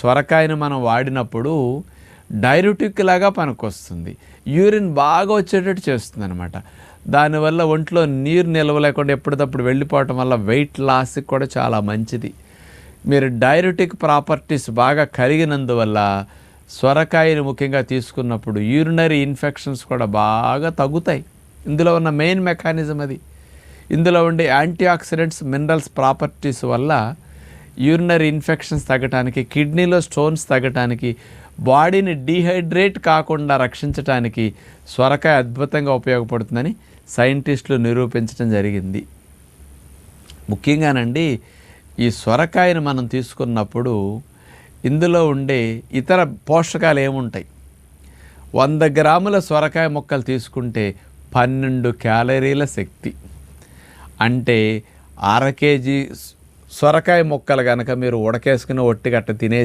సొరకాయను మనం వాడినప్పుడు డైయూరెటిక్ లాగా పనికొస్తుంది. యూరిన్ బాగా వచ్చేటట్టు చేస్తుంది అనమాట. దానివల్ల ఒంట్లో నీరు నిల్వ లేకుండా ఎప్పటికప్పుడు వెళ్ళిపోవటం వల్ల వెయిట్ లాస్కి కూడా చాలా మంచిది. మీరు డైయూరెటిక్ ప్రాపర్టీస్ బాగా కలిగినందువల్ల సొరకాయను ముఖ్యంగా తీసుకున్నప్పుడు యూరినరీ ఇన్ఫెక్షన్స్ కూడా బాగా తగ్గుతాయి. ఇందులో ఉన్న మెయిన్ మెకానిజం అది. ఇందులో ఉండే యాంటీ ఆక్సిడెంట్స్, మినరల్స్ ప్రాపర్టీస్ వల్ల యూరినరీ ఇన్ఫెక్షన్స్ తగ్గటానికి, కిడ్నీలో స్టోన్స్ తగ్గటానికి, బాడీని డీహైడ్రేట్ కాకుండా రక్షించటానికి సొరకాయ అద్భుతంగా ఉపయోగపడుతుందని సైంటిస్టులు నిరూపించడం జరిగింది. ముఖ్యంగానండి ఈ సొరకాయను మనం తీసుకున్నప్పుడు ఇందులో ఉండే ఇతర పోషకాలు ఏముంటాయి? 100 గ్రాముల సొరకాయ ముక్కలు తీసుకుంటే 12 క్యాలరీల శక్తి. అంటే 1/2 కేజీ సొరకాయ ముక్కలు కనుక మీరు ఉడకేసుకుని ఒట్టిగట్ట తినే